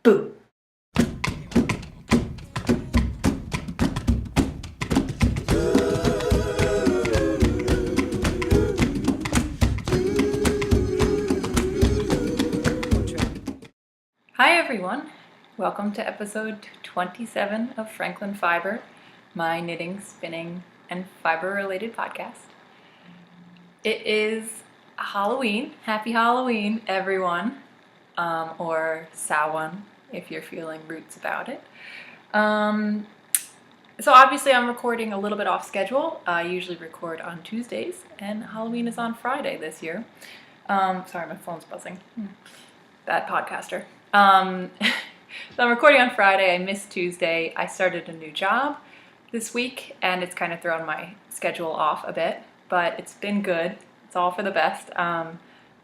Boom. Hi everyone, welcome to episode 27 of Franklin Fiber, my knitting, spinning, and fiber-related podcast. It is Halloween. Happy Halloween, everyone, or Samhain if you're feeling roots about it. So obviously I'm recording a little bit off schedule. I usually record on Tuesdays, and Halloween is on Friday this year. Sorry, my phone's buzzing. Bad podcaster. So I'm recording on Friday. I missed Tuesday. I started a new job this week, and it's kind of thrown my schedule off a bit, but it's been good. It's all for the best.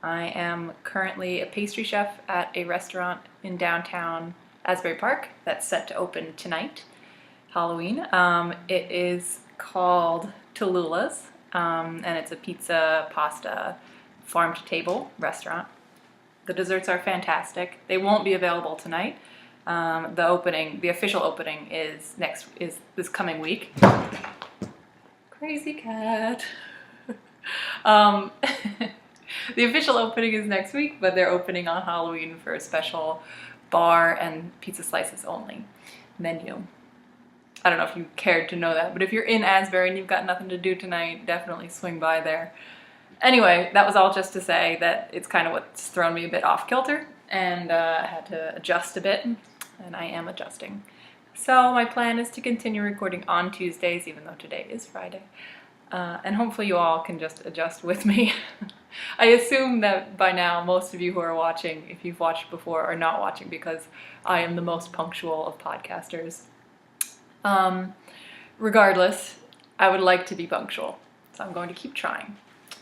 I am currently a pastry chef at a restaurant in downtown Asbury Park that's set to open tonight, Halloween. It is called Tallulah's, and it's a pizza, pasta, farm-to-table restaurant. The desserts are fantastic. They won't be available tonight. The official opening is this coming week. Crazy cat. The official opening is next week, but they're opening on Halloween for a special bar and pizza slices only menu. I don't know if you cared to know that, but if you're in Asbury and you've got nothing to do tonight, definitely swing by there. Anyway, that was all just to say that it's kind of what's thrown me a bit off kilter, and I had to adjust a bit, and I am adjusting. So my plan is to continue recording on Tuesdays, even though today is Friday, and hopefully you all can just adjust with me. I assume that by now most of you who are watching, if you've watched before, are not watching because I am the most punctual of podcasters. Regardless, I would like to be punctual, so I'm going to keep trying.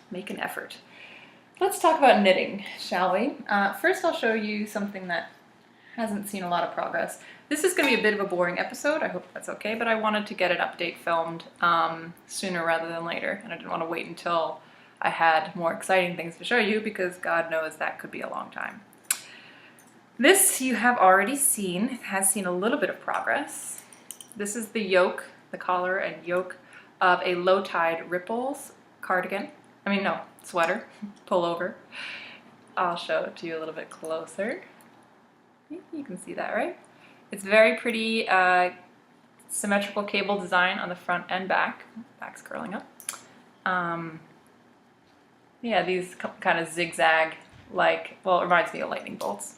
Make an effort. Let's talk about knitting, shall we? First, I'll show you something that hasn't seen a lot of progress. This is going to be a bit of a boring episode. I hope that's okay, but I wanted to get an update filmed sooner rather than later, and I didn't want to wait until I had more exciting things to show you because God knows that could be a long time. This you have already seen. It has seen a little bit of progress. This is the yoke, the collar and yoke of a low-tide ripples cardigan. Sweater, pullover. I'll show it to you a little bit closer. You can see that, right? It's very pretty symmetrical cable design on the front and back. Back's curling up. These kind of zigzag, it reminds me of lightning bolts.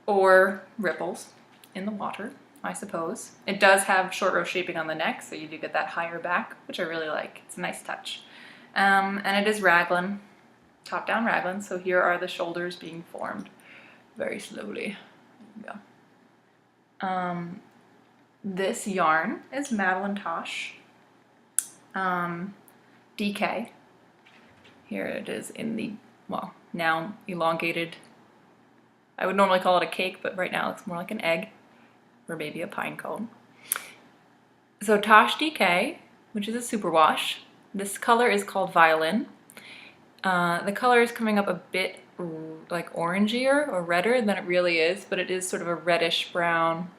Or ripples in the water, I suppose. It does have short row shaping on the neck, so you do get that higher back, which I really like. It's a nice touch. And it is raglan, top-down raglan, so here are the shoulders being formed very slowly. There you go. This yarn is Madeline Tosh DK. Here it is in the, now elongated. I would normally call it a cake, but right now it looks more like an egg or maybe a pine cone. So Tosh DK, which is a superwash. This color is called Violin. The color is coming up a bit like orangier or redder than it really is, but it is sort of a reddish brown,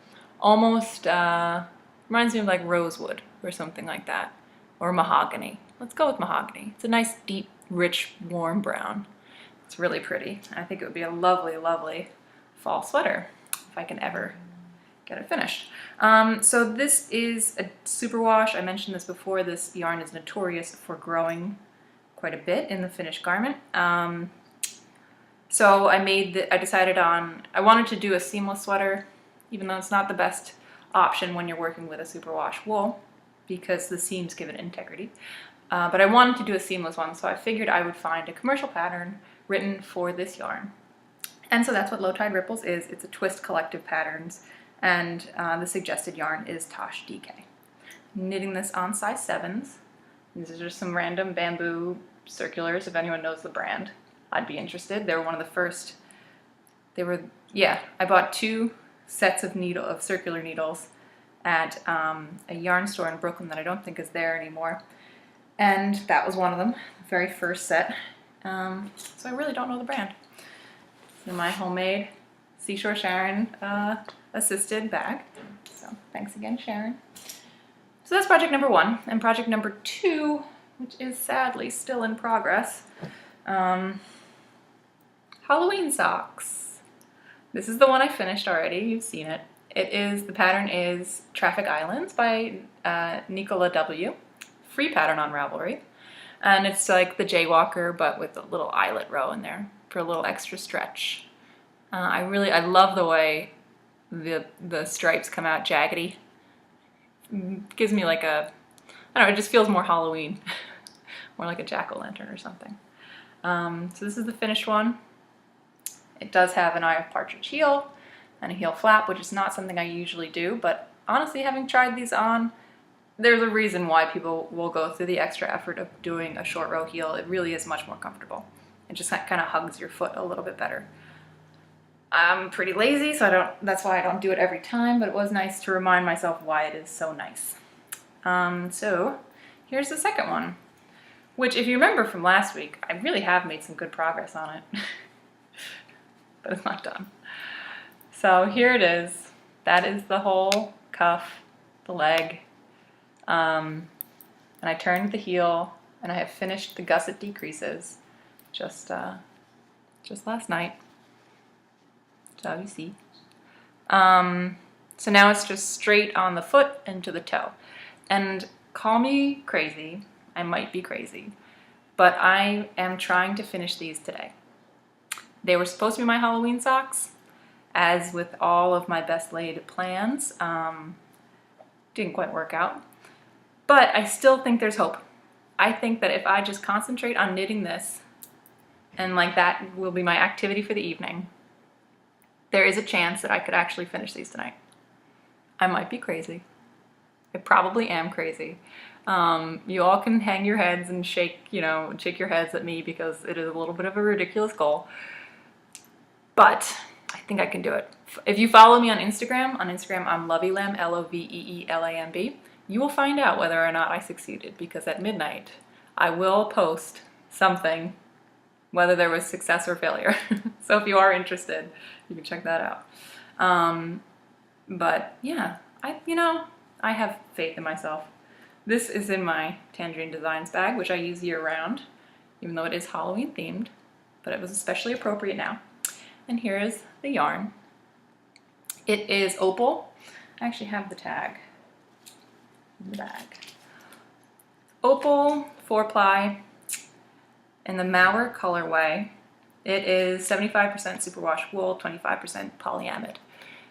almost reminds me of like rosewood or something like that, or mahogany. Let's go with mahogany. It's a nice, deep, rich, warm brown. It's really pretty. I think it would be a lovely, lovely fall sweater if I can ever get it finished. So this is a superwash. I mentioned this before. This yarn is notorious for growing quite a bit in the finished garment. So I wanted to do a seamless sweater, even though it's not the best option when you're working with a superwash wool because the seams give it integrity. But I wanted to do a seamless one, so I figured I would find a commercial pattern written for this yarn. And so that's what Low Tide Ripples is. It's a twist collective patterns. And the suggested yarn is Tosh DK. Knitting this on size 7s. These are just some random bamboo circulars. If anyone knows the brand, I'd be interested. They were one of the first. I bought 2 sets of circular needles at a yarn store in Brooklyn that I don't think is there anymore. And that was one of them, the very first set. So I really don't know the brand. So my homemade Seashore Sharon assisted bag. So thanks again, Sharon. So that's project number 1. And project number 2, which is sadly still in progress, Halloween socks. This is the one I finished already. You've seen it. The pattern is Traffic Islands by Nicola W. Free pattern on Ravelry. And it's like the Jaywalker, but with a little eyelet row in there for a little extra stretch. I love the way the stripes come out jaggedy. Gives me like I don't know, it just feels more Halloween. More like a jack-o'-lantern or something. So this is the finished one. It does have an Eye of Partridge heel and a heel flap, which is not something I usually do, but honestly, having tried these on, there's a reason why people will go through the extra effort of doing a short row heel. It really is much more comfortable. It just kind of hugs your foot a little bit better. I'm pretty lazy, so that's why I don't do it every time, but it was nice to remind myself why it is so nice. So here's the second one, which if you remember from last week, I really have made some good progress on it, but it's not done. So here it is. That is the whole cuff, the leg, and I turned the heel, and I have finished the gusset decreases just last night. So you see. So now it's just straight on the foot and to the toe. And call me crazy, I might be crazy, but I am trying to finish these today. They were supposed to be my Halloween socks, as with all of my best laid plans. Didn't quite work out, but I still think there's hope. I think that if I just concentrate on knitting this, and like that will be my activity for the evening, there is a chance that I could actually finish these tonight. I might be crazy. I probably am crazy. You all can hang your heads and shake your heads at me because it is a little bit of a ridiculous goal. But I think I can do it. If you follow me on Instagram I'm Loveelamb, Loveeelamb, you will find out whether or not I succeeded, because at midnight I will post something, whether there was success or failure. So if you are interested, you can check that out. But yeah, I have faith in myself. This is in my Tangerine Designs bag, which I use year round, even though it is Halloween themed, but it was especially appropriate now. And here is the yarn. It is Opal. I actually have the tag in the bag. Opal 4-ply in the Mauer colorway. It is 75% superwash wool, 25% polyamide.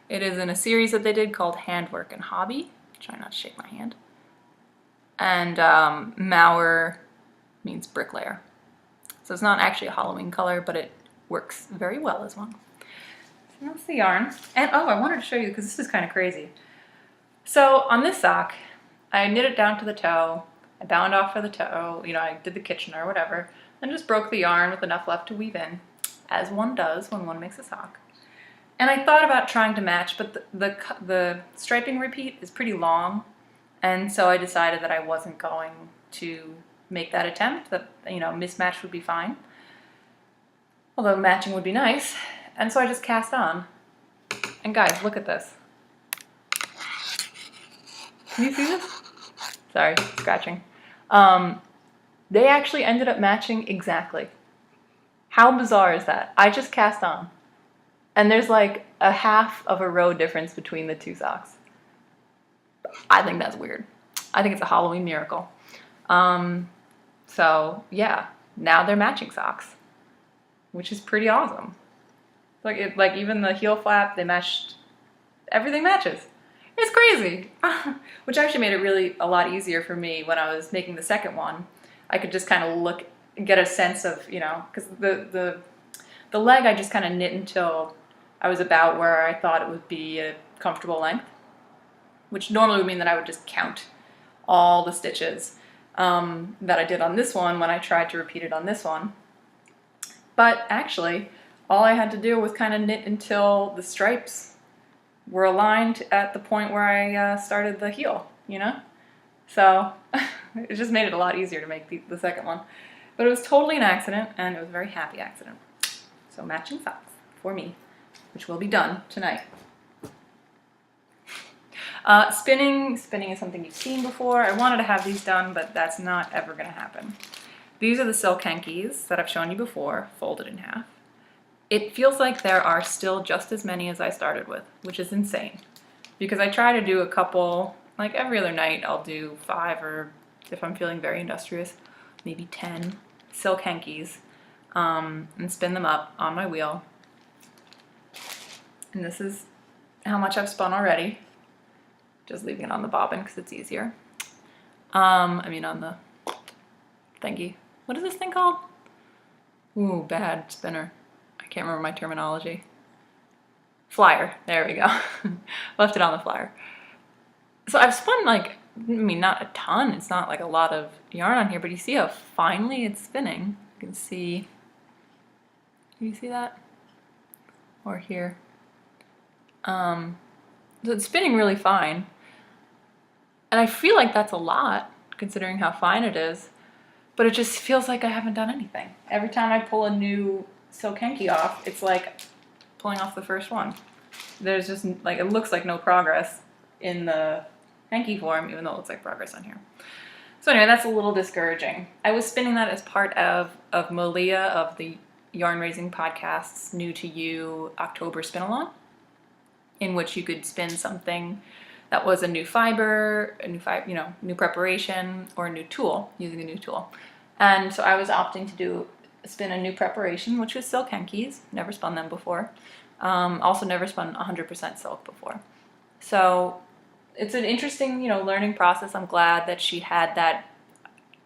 It is in a series that they did called Handwork and Hobby. Try not to shake my hand. And Mauer means bricklayer. So it's not actually a Halloween color, but it works very well as one. So that's the yarn. And oh, I wanted to show you, because this is kind of crazy. So on this sock, I knit it down to the toe. I bound off for the toe. I did the Kitchener or whatever. And just broke the yarn with enough left to weave in, as one does when one makes a sock. And I thought about trying to match, but the striping repeat is pretty long, and so I decided that I wasn't going to make that attempt, that mismatch would be fine, although matching would be nice. And so I just cast on. And guys, look at this. Can you see this? Sorry, scratching. They actually ended up matching exactly. How bizarre is that? I just cast on, and there's like a half of a row difference between the two socks. I think that's weird. I think it's a Halloween miracle. So yeah, now they're matching socks, which is pretty awesome. Like even the heel flap, they matched. Everything matches. It's crazy. Which actually made it a lot easier for me when I was making the second one. I could just kind of get a sense of, because the leg I just kind of knit until I was about where I thought it would be a comfortable length, which normally would mean that I would just count all the stitches that I did on this one when I tried to repeat it on this one. But actually, all I had to do was kind of knit until the stripes were aligned at the point where I started the heel, So it just made it a lot easier to make the second one. But it was totally an accident, and it was a very happy accident. So matching socks for me. which will be done tonight. Spinning is something you've seen before. I wanted to have these done, but that's not ever going to happen. These are the silk hankies that I've shown you before, folded in half. It feels like there are still just as many as I started with, which is insane. Because I try to do a couple, like every other night I'll do 5, or if I'm feeling very industrious, maybe 10 silk hankies, and spin them up on my wheel. And this is how much I've spun already. Just leaving it on the bobbin because it's easier. On the thingy. What is this thing called? Ooh, bad spinner. I can't remember my terminology. Flyer. There we go. Left it on the flyer. So I've spun not a ton. It's not like a lot of yarn on here, but you see how finely it's spinning. You can see. Can you see that? Or here. So it's spinning really fine. And I feel like that's a lot, considering how fine it is. But it just feels like I haven't done anything. Every time I pull a new silk hanky off, it's like pulling off the first one. There's just, it looks like no progress in the hanky form, even though it looks like progress on here. So anyway, that's a little discouraging. I was spinning that as part of Malia of the Yarn Raising Podcast's New to You October Spin-Along, in which you could spin something that was a new fiber, new preparation, or a new tool, using a new tool. And so I was opting to spin a new preparation, which was silk hankies. Never spun them before. Also never spun 100% silk before. So it's an interesting, learning process. I'm glad that she had that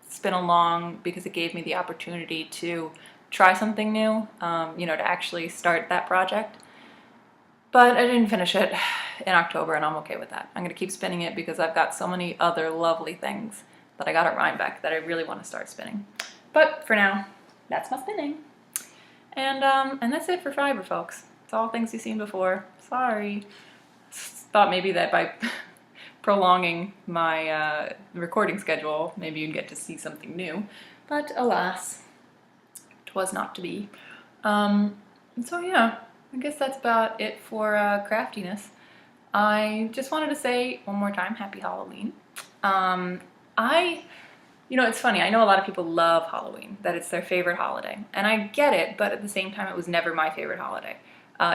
spin along because it gave me the opportunity to try something new, to actually start that project. But I didn't finish it in October, and I'm okay with that. I'm going to keep spinning it because I've got so many other lovely things that I got at Rhinebeck that I really want to start spinning. But for now, that's my spinning. And that's it for fiber, folks. It's all things you've seen before. Sorry. Thought maybe that by prolonging my recording schedule, maybe you'd get to see something new. But alas, 'twas not to be. And so yeah. I guess that's about it for craftiness. I just wanted to say one more time, Happy Halloween. It's funny, I know a lot of people love Halloween, that it's their favorite holiday. And I get it, but at the same time, it was never my favorite holiday.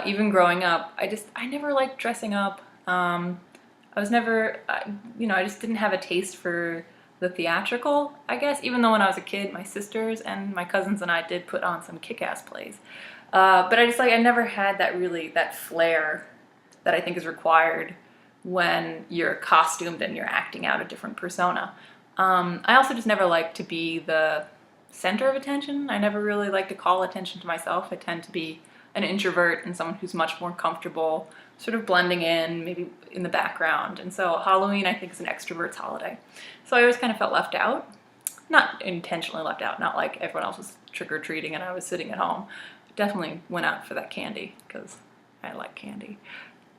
Even growing up, I never liked dressing up. I just didn't have a taste for the theatrical, I guess, even though when I was a kid, my sisters and my cousins and I did put on some kick-ass plays. But I never had that flair that I think is required when you're costumed and you're acting out a different persona. I also just never liked to be the center of attention. I never really like to call attention to myself. I tend to be an introvert and someone who's much more comfortable sort of blending in, maybe in the background. And so Halloween, I think, is an extrovert's holiday. So I always kind of felt left out. Not intentionally left out, not like everyone else was trick-or-treating and I was sitting at home. Definitely went out for that candy because I like candy.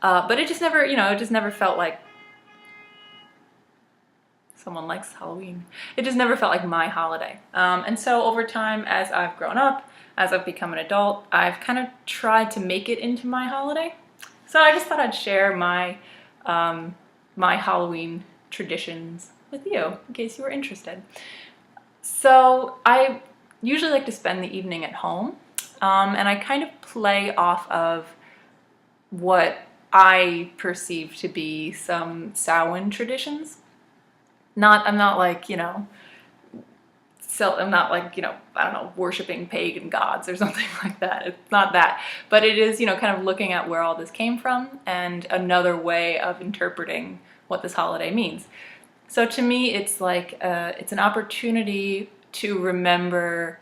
But it just never felt like someone likes Halloween. It just never felt like my holiday. And so over time, as I've grown up, as I've become an adult, I've kind of tried to make it into my holiday. So I just thought I'd share my Halloween traditions with you in case you were interested. So I usually like to spend the evening at home. And I kind of play off of what I perceive to be some Samhain traditions. I'm not like, worshiping pagan gods or something like that. It's not that. But it is, kind of looking at where all this came from and another way of interpreting what this holiday means. So to me, it's like, it's an opportunity to remember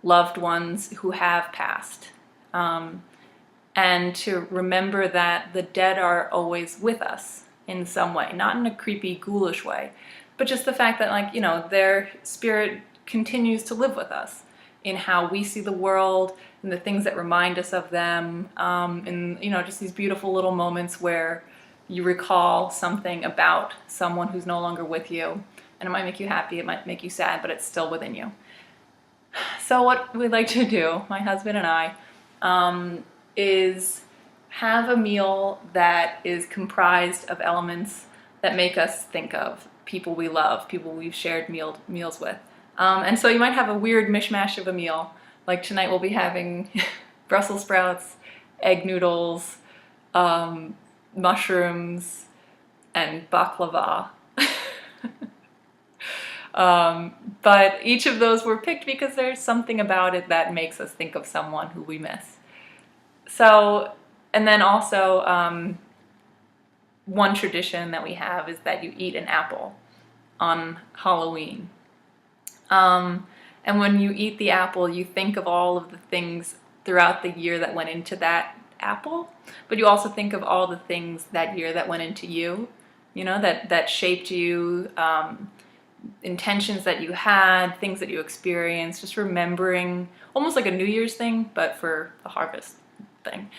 loved ones who have passed, and to remember that the dead are always with us in some way, not in a creepy, ghoulish way, but just the fact that their spirit continues to live with us in how we see the world and the things that remind us of them, and just these beautiful little moments where you recall something about someone who's no longer with you, and it might make you happy, it might make you sad, but it's still within you. So what we like to do, my husband and I, is have a meal that is comprised of elements that make us think of people we love, people we've shared meals with. And so you might have a weird mishmash of a meal. Like tonight we'll be having Brussels sprouts, egg noodles, mushrooms, and baklava. But each of those were picked because there's something about it that makes us think of someone who we miss. So, and then also one tradition that we have is that you eat an apple on Halloween. And when you eat the apple, you think of all of the things throughout the year that went into that apple, but you also think of all the things that year that went into you, that shaped you, intentions that you had, things that you experienced, just remembering, almost like a New Year's thing, but for the harvest thing.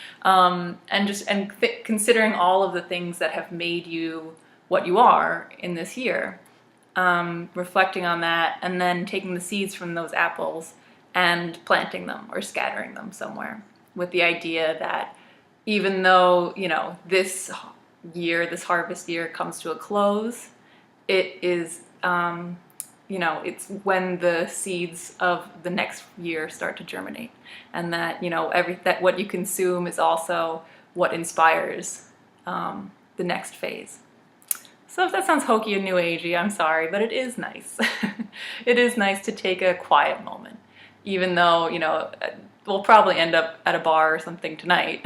Considering all of the things that have made you what you are in this year. Reflecting on that, and then taking the seeds from those apples and planting them or scattering them somewhere, with the idea that even though, this year, this harvest year comes to a close, it is, it's when the seeds of the next year start to germinate, and that, that what you consume is also what inspires the next phase. So if that sounds hokey and new agey, I'm sorry, but it is nice. It is nice to take a quiet moment, even though, we'll probably end up at a bar or something tonight,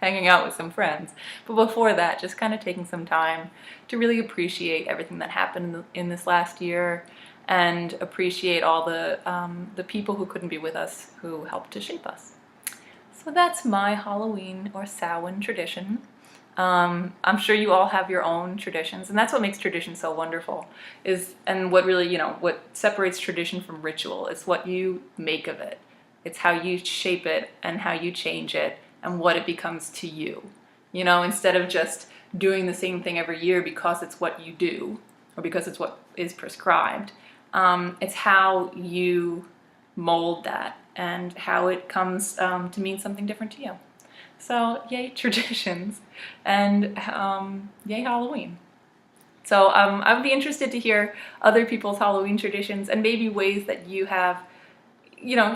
hanging out with some friends. But before that, just kind of taking some time to really appreciate everything that happened in this last year, and appreciate all the people who couldn't be with us, who helped to shape us. So that's my Halloween or Samhain tradition. I'm sure you all have your own traditions, and that's what makes tradition so wonderful, and what really, what separates tradition from ritual is what you make of it. It's how you shape it and how you change it and what it becomes to you. Instead of just doing the same thing every year because it's what you do or because it's what is prescribed. It's how you mold that and how it comes to mean something different to you. So yay traditions, and yay Halloween. So I would be interested to hear other people's Halloween traditions, and maybe ways that you have,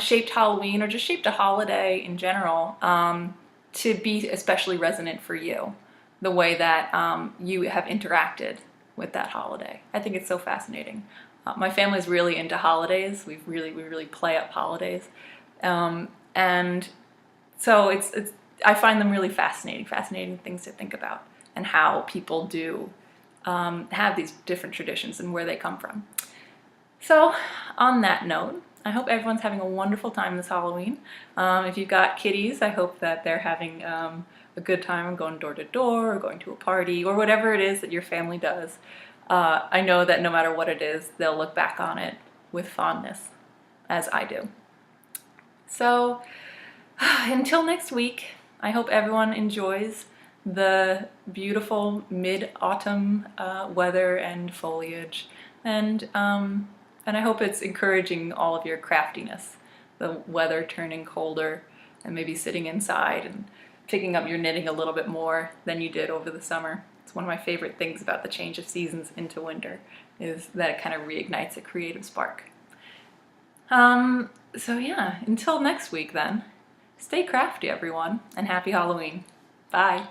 shaped Halloween or just shaped a holiday in general to be especially resonant for you, the way that you have interacted with that holiday. I think it's so fascinating. My family's really into holidays. We really play up holidays, and so I find them really fascinating things to think about, and how people do have these different traditions and where they come from. So on that note, I hope everyone's having a wonderful time this Halloween. If you've got kiddies, I hope that they're having a good time going door to door, or going to a party, or whatever it is that your family does. I know that no matter what it is, they'll look back on it with fondness, as I do. So until next week, I hope everyone enjoys the beautiful mid-autumn weather and foliage, and I hope it's encouraging all of your craftiness. The weather turning colder, and maybe sitting inside and picking up your knitting a little bit more than you did over the summer. It's one of my favorite things about the change of seasons into winter, is that it kind of reignites a creative spark. So yeah, until next week then. Stay crafty, everyone, and happy Halloween. Bye.